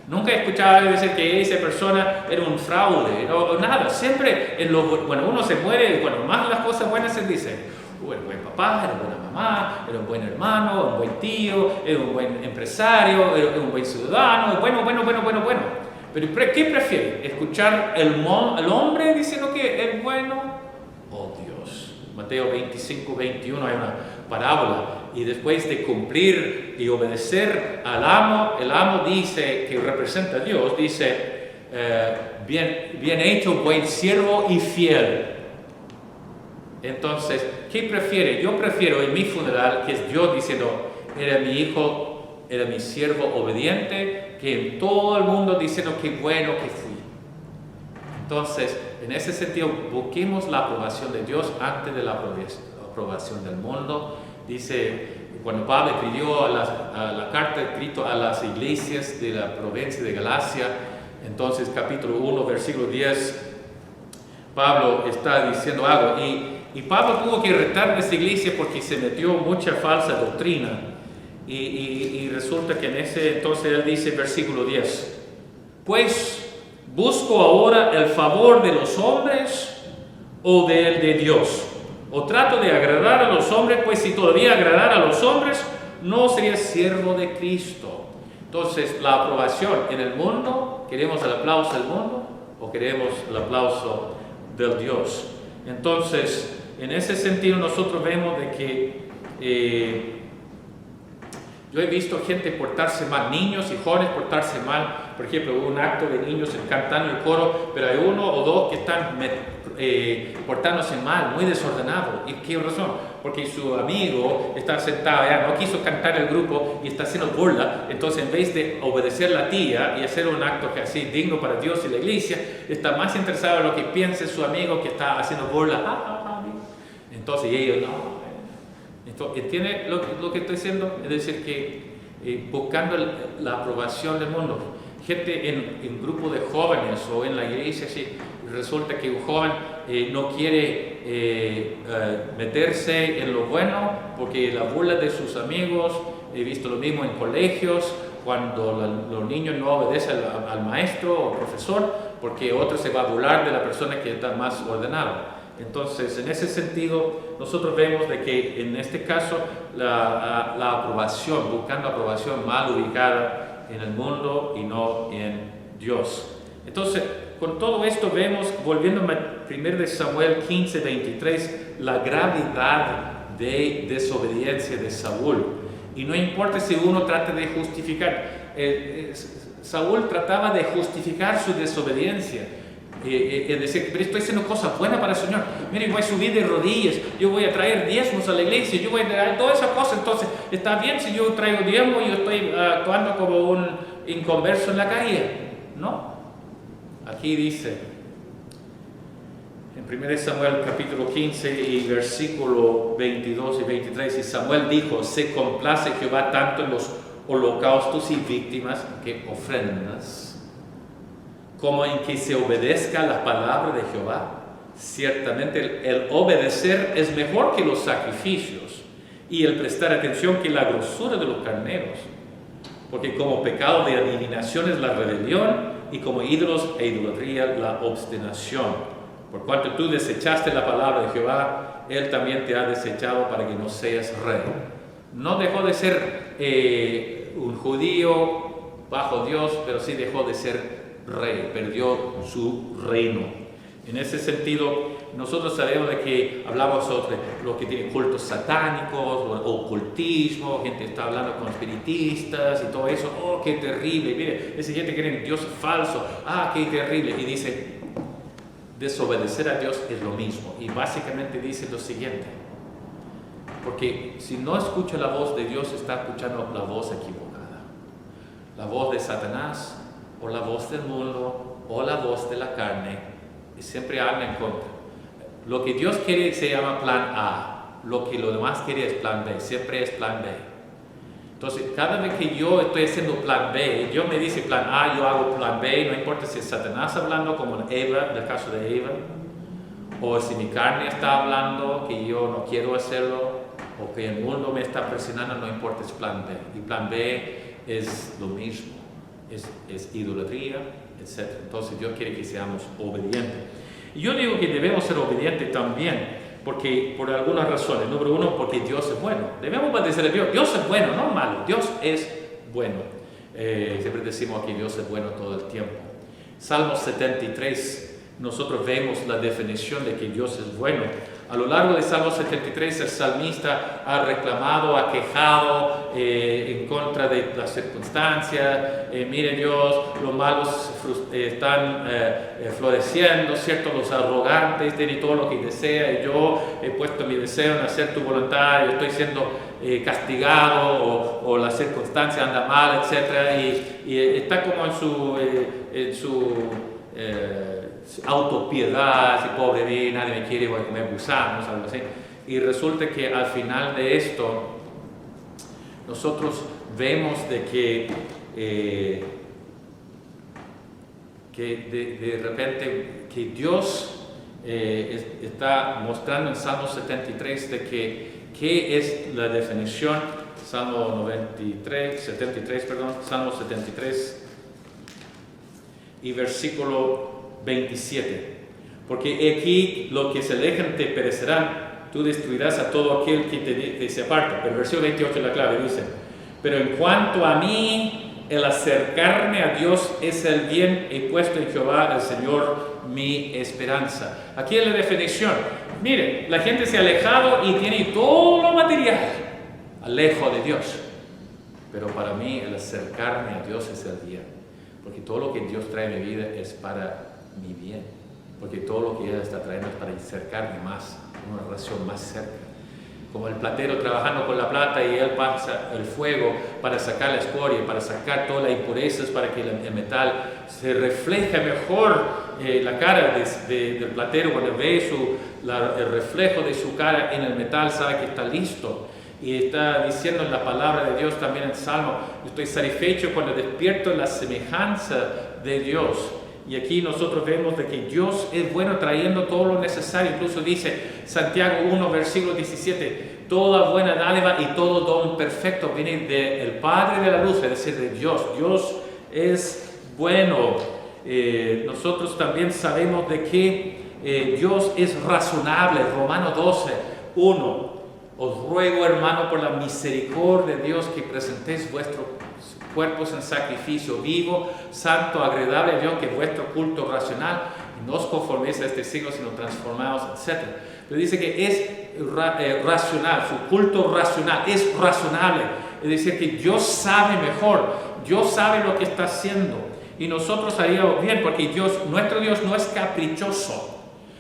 Nunca he escuchado a alguien decir que esa persona era un fraude, o nada. Siempre, cuando uno se muere, cuando más las cosas buenas se dicen, era un buen papá, era una buena mamá, era un buen hermano, un buen tío, era un buen empresario, era un buen ciudadano, bueno. Pero ¿qué prefiere? ¿Escuchar el hombre diciendo que es bueno? Oh Dios. Mateo 25, 21 hay una parábola. Y después de cumplir y obedecer al amo, el amo dice, que representa a Dios, dice, bien hecho, buen siervo y fiel. Entonces, ¿qué prefiere? Yo prefiero en mi funeral que es Dios diciendo, era mi hijo, era mi siervo obediente, que en todo el mundo diciendo qué bueno que fui. Entonces, en ese sentido, busquemos la aprobación de Dios antes de la aprobación del mundo. Dice, cuando Pablo escribió la carta escrita a las iglesias de la provincia de Galacia, entonces capítulo 1, versículo 10, Pablo está diciendo algo. Y Pablo tuvo que retar a esta iglesia porque se metió mucha falsa doctrina. Y resulta que en ese entonces él dice, versículo 10, pues busco ahora el favor de los hombres o del de Dios. O trato de agradar a los hombres, pues si todavía agradara a los hombres, no sería siervo de Cristo. Entonces, la aprobación en el mundo, ¿queremos el aplauso del mundo o queremos el aplauso del Dios? Entonces, en ese sentido nosotros vemos de que yo he visto gente portarse mal, niños y jóvenes portarse mal. Por ejemplo, hubo un acto de niños cantando el coro, pero hay uno o dos que están portándose mal, muy desordenado. ¿Y qué razón? Porque su amigo está sentado allá, no quiso cantar el grupo y está haciendo burla. Entonces, en vez de obedecer a la tía y hacer un acto que así digno para Dios y la iglesia, está más interesado en lo que piense su amigo que está haciendo burla. Entonces, ellos no. ¿Entiende lo que estoy diciendo? Es decir, que buscando la aprobación del mundo. Gente en grupo de jóvenes o en la iglesia, sí, resulta que un joven no quiere meterse en lo bueno porque la burla de sus amigos. He visto lo mismo en colegios, cuando los niños no obedecen al maestro o profesor, porque otro se va a burlar de la persona que está más ordenada. Entonces, en ese sentido, nosotros vemos de que en este caso la aprobación, buscando aprobación mal ubicada en el mundo y no en Dios. Entonces, con todo esto vemos, volviendo a 1 Samuel 15, 23, la gravedad de desobediencia de Saúl. Y no importa si uno trata de justificar, Saúl trataba de justificar su desobediencia. Es decir, pero estoy haciendo cosas buenas para el Señor. Miren, voy a subir de rodillas, yo voy a traer diezmos a la iglesia, yo voy a traer todas esas cosas. Entonces, está bien si yo traigo diezmos y yo estoy actuando como un inconverso en la calle. No. Aquí dice, en 1 Samuel capítulo 15 y versículo 22 y 23, y Samuel dijo, se complace Jehová tanto en los holocaustos y víctimas que ofrendas, como en que se obedezca la palabra de Jehová. Ciertamente el obedecer es mejor que los sacrificios, y el prestar atención que la grosura de los carneros. Porque como pecado de adivinación es la rebelión, y como ídolos e idolatría la obstinación. Por cuanto tú desechaste la palabra de Jehová, Él también te ha desechado para que no seas rey. No dejó de ser un judío bajo Dios, pero sí dejó de ser rey, perdió su reino. En ese sentido, nosotros sabemos de que hablamos sobre los que tienen cultos satánicos, o ocultismo, gente está hablando con espiritistas y todo eso. ¡Oh, qué terrible! Mire, esa gente que cree en Dios falso. ¡Ah, qué terrible! Y dice, desobedecer a Dios es lo mismo. Y básicamente dice lo siguiente. Porque si no escucha la voz de Dios, está escuchando la voz equivocada. La voz de Satanás, o la voz del mundo, o la voz de la carne. Y siempre habla en contra. Lo que Dios quiere se llama plan A. Lo que lo demás quiere es plan B. Siempre es plan B. Entonces, cada vez que yo estoy haciendo plan B, yo me dice plan A, yo hago plan B. No importa si es Satanás hablando, como en Eva, en el caso de Eva, o si mi carne está hablando, que yo no quiero hacerlo, o que el mundo me está presionando, no importa, es plan B. Y plan B es lo mismo. Es idolatría, etc. Entonces Dios quiere que seamos obedientes. Y yo digo que debemos ser obedientes también, porque por algunas razones. Número uno, porque Dios es bueno. Debemos obedecer a Dios. Dios es bueno, no malo. Dios es bueno. Siempre decimos que Dios es bueno todo el tiempo. Salmo 73, nosotros vemos la definición de que Dios es bueno. A lo largo de Salmo 73, el salmista ha reclamado, ha quejado en contra de las circunstancias. Mire Dios, los malos están floreciendo, ¿cierto? Los arrogantes tienen todo lo que desea y yo he puesto mi deseo en hacer tu voluntad y estoy siendo castigado o la circunstancia anda mal, etc. Y está como en su autopiedad, si pobre de mí, nadie me quiere, voy a comer gusanos, algo así. Y resulta que al final de esto, nosotros vemos de que de repente que Dios está mostrando en Salmo 73 de qué es la definición, Salmo 73 y versículo 27. Porque aquí lo que se alejan te perecerán, tú destruirás a todo aquel que te se aparta. Pero el versículo 28 es la clave, dice: pero en cuanto a mí, el acercarme a Dios es el bien, he puesto en Jehová el Señor mi esperanza. Aquí es la definición. Mire, la gente se ha alejado y tiene todo lo material, alejo de Dios. Pero para mí el acercarme a Dios es el bien. Porque todo lo que Dios trae en mi vida es para mi bien. Porque todo lo que Él está trayendo es para acercarme más, una relación más cerca. Como el platero trabajando con la plata y él pasa el fuego para sacar la escoria, para sacar todas las impurezas, para que el metal se refleje mejor. La cara del platero, cuando ve el reflejo de su cara en el metal, sabe que está listo. Y está diciendo en la palabra de Dios también en el Salmo: estoy satisfecho cuando despierto la semejanza de Dios. Y aquí nosotros vemos de que Dios es bueno trayendo todo lo necesario. Incluso dice Santiago 1, versículo 17: toda buena dádiva y todo don perfecto viene del Padre de la luz, es decir, de Dios. Dios es bueno. Nosotros también sabemos de que Dios es razonable. Romanos 12, 1: os ruego, hermano, por la misericordia de Dios, que presentéis vuestros cuerpos en sacrificio vivo, santo, agradable a Dios, que es vuestro culto racional, y no os conforméis a este siglo, sino transformados, etc. Pero dice que es racional, su culto racional, es razonable. Es decir, que Dios sabe mejor, Dios sabe lo que está haciendo, y nosotros haríamos bien, porque nuestro Dios no es caprichoso.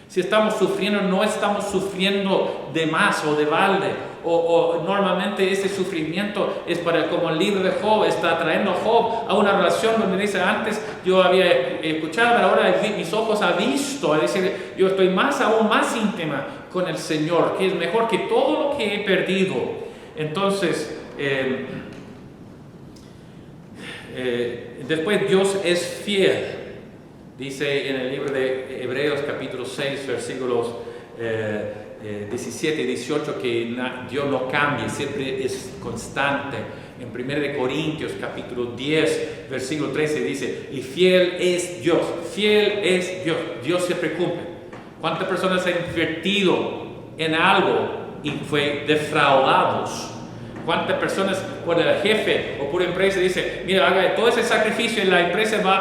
Si estamos sufriendo, no estamos sufriendo de más o de balde. O normalmente ese sufrimiento es para, como el libro de Job está trayendo a Job a una relación donde dice: antes yo había escuchado, pero ahora mis ojos han visto. Es decir, yo estoy aún más íntima con el Señor, que es mejor que todo lo que he perdido. Entonces, después Dios es fiel. Dice en el libro de Hebreos capítulo 6, versículos 17 y 18, que Dios no cambia, siempre es constante. En 1 Corintios capítulo 10, versículo 13 dice: y fiel es Dios, Dios siempre cumple. ¿Cuántas personas han invertido en algo y fue defraudados? ¿Cuántas personas, cuando el jefe o por empresa dice, mira, haga todo ese sacrificio y la empresa van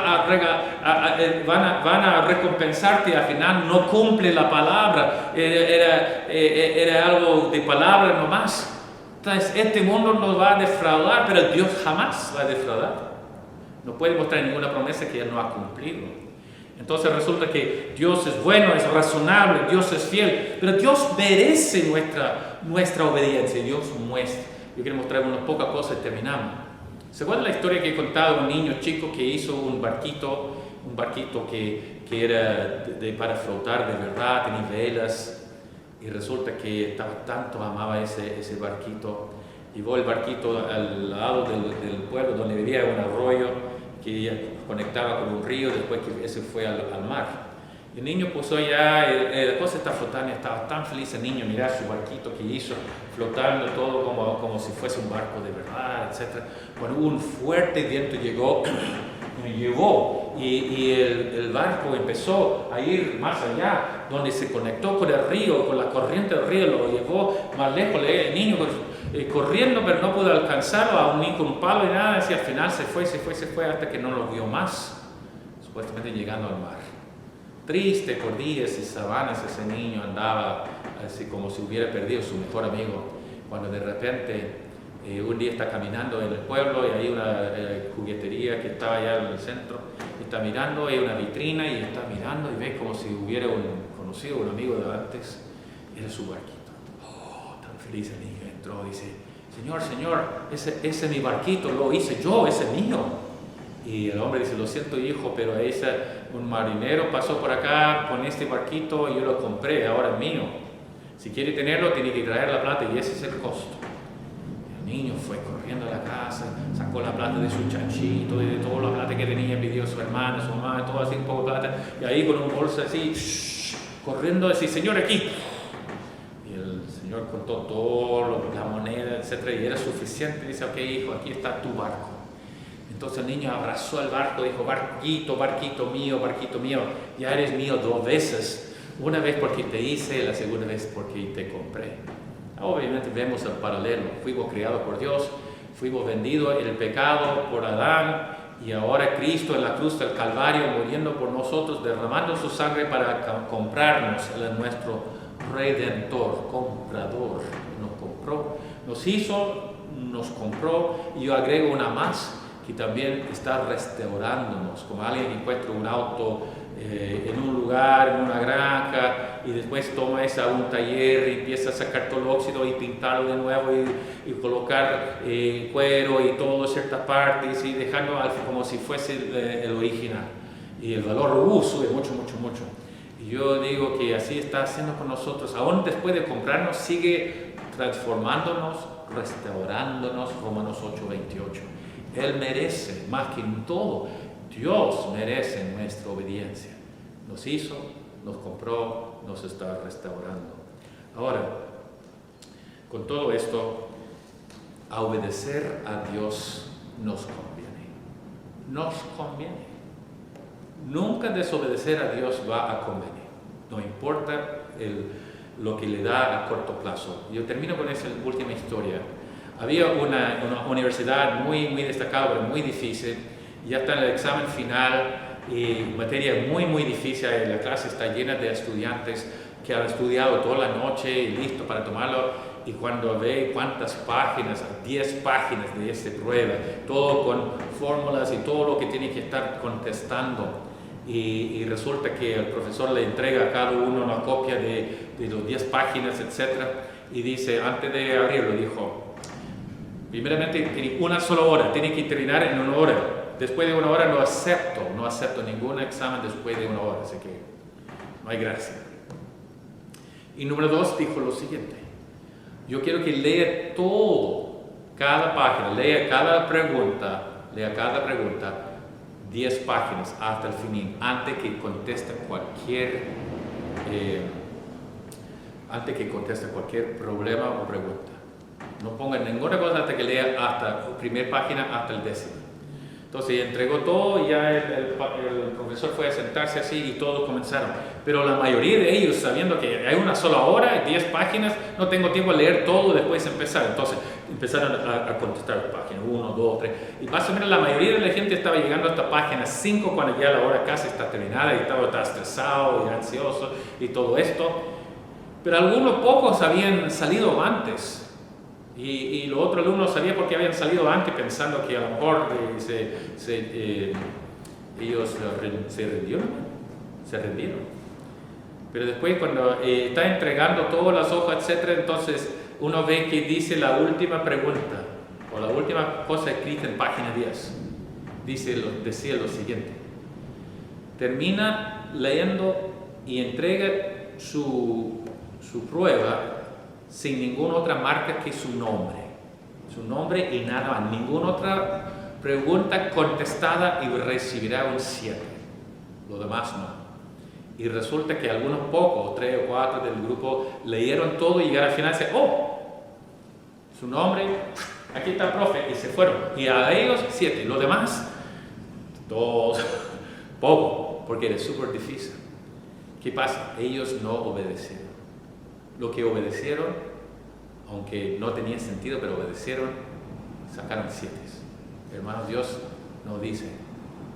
a recompensarte y al final no cumple la palabra? Era algo de palabra nomás. Entonces, este mundo nos va a defraudar, pero Dios jamás va a defraudar. No puede mostrar ninguna promesa que Él no ha cumplido. Entonces resulta que Dios es bueno, es razonable, Dios es fiel, pero Dios merece nuestra obediencia, Dios muestra. Yo quiero mostrar unas pocas cosas y terminamos. ¿Se acuerdan la historia que he contado? Un niño chico que hizo un barquito que era para flotar de verdad, tenía velas, y resulta que amaba ese barquito. Llevó el barquito al lado del pueblo donde vivía un arroyo que conectaba con un río, después que ese fue al mar. El niño puso allá, la cosa está flotando, estaba tan feliz el niño, mirar su barquito que hizo, flotando todo como si fuese un barco de verdad, etc. Cuando un fuerte viento llegó, y el barco empezó a ir más allá, donde se conectó con el río, con la corriente del río, lo llevó más lejos. El niño corriendo, pero no pudo alcanzarlo, aún ni con un palo y nada, y al final se fue hasta que no lo vio más, supuestamente llegando al mar. Triste por días y semanas, ese niño andaba así como si hubiera perdido su mejor amigo, cuando de repente un día está caminando en el pueblo y hay una juguetería que estaba allá en el centro, y está mirando, hay una vitrina y está mirando y ve como si hubiera conocido un amigo de antes. Era su barquito. Oh, tan feliz el niño entró, dice, Señor, ese es mi barquito, lo hice yo, ese es mío. Y el hombre dice, lo siento hijo, pero un marinero pasó por acá con este barquito y yo lo compré, ahora es mío. Si quiere tenerlo, tiene que traer la plata y ese es el costo. El niño fue corriendo a la casa, sacó la plata de su chanchito, de toda la plata que tenía, pidió a su hermana, su mamá, todo así, un poco de plata, y ahí con un bolso así, corriendo, así, Señor, aquí. Y el Señor contó todo, la moneda, etc. Y era suficiente. Dice, ok hijo, aquí está tu barco. Entonces el niño abrazó el barco, dijo, barquito mío, ya eres mío 2 veces. Una vez porque te hice, la segunda vez porque te compré. Obviamente vemos el paralelo. Fuimos creados por Dios, fuimos vendidos en el pecado por Adán, y ahora Cristo en la cruz del Calvario muriendo por nosotros, derramando su sangre para comprarnos. Él es nuestro redentor, comprador. Nos compró, nos hizo, nos compró, y yo agrego una más, que también está restaurándonos, como alguien que encuentra un auto en un lugar, en una granja, y después toma esa a un taller y empieza a sacar todo el óxido y pintarlo de nuevo y colocar cuero y todo ciertas partes y dejarlo como si fuese el original. Y el valor sube mucho. Y yo digo que así está haciendo con nosotros, aún después de comprarnos, sigue transformándonos, restaurándonos. Romanos 8:28. Él merece, más que en todo, Dios merece nuestra obediencia. Nos hizo, nos compró, nos está restaurando. Ahora, con todo esto, a obedecer a Dios nos conviene. Nos conviene. Nunca desobedecer a Dios va a convenir. No importa lo que le da a corto plazo. Yo termino con esa última historia. Había una universidad muy destacada, pero muy difícil. Ya está en el examen final y materia muy difícil. La clase está llena de estudiantes que han estudiado toda la noche y listo para tomarlo. Y cuando ve cuántas páginas, 10 páginas de esta prueba, todo con fórmulas y todo lo que tiene que estar contestando. Y resulta que el profesor le entrega a cada uno una copia de los 10 páginas, etc. Y dice, antes de abrirlo, dijo, primeramente, tiene una sola hora, tiene que terminar en 1 hora. Después de 1 hora no acepto ningún examen después de 1 hora, así que no hay gracia. Y número 2 dijo lo siguiente, yo quiero que lea todo, cada página, lea cada pregunta, 10 páginas hasta el final, antes que conteste cualquier problema o pregunta. No ponga ninguna cosa hasta que lea hasta la primera página hasta el 10º. Entonces entregó todo y ya el profesor fue a sentarse así y todos comenzaron. Pero la mayoría de ellos, sabiendo que hay una sola hora, 10 páginas, no tengo tiempo de leer todo y después empezar. Entonces empezaron a contestar páginas 1, 2, 3. Y más o menos la mayoría de la gente estaba llegando hasta página 5 cuando ya la hora casi está terminada y estaba estresado y ansioso y todo esto. Pero algunos pocos habían salido antes. Y los otros alumnos sabían por qué habían salido antes, pensando que a lo mejor ellos se rindieron. Pero después cuando está entregando todas las hojas, etc., entonces uno ve que dice la última pregunta, o la última cosa escrita en página 10. Decía lo siguiente: termina leyendo y entrega su prueba sin ninguna otra marca que su nombre y nada más, ninguna otra pregunta contestada y recibirá un 7, lo demás no. Y resulta que algunos pocos, 3 o 4 del grupo, leyeron todo y llegaron al final y dicen, oh, su nombre, aquí está, profe, y se fueron. Y a ellos 7, los demás, todos, poco, porque era súper difícil. ¿Qué pasa? Ellos no obedecieron. Lo que obedecieron, aunque no tenía sentido, pero obedecieron, sacaron 7. Hermanos, Dios nos dice,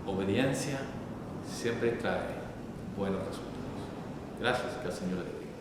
obediencia siempre trae buenos resultados. Gracias, que el Señor le bendiga.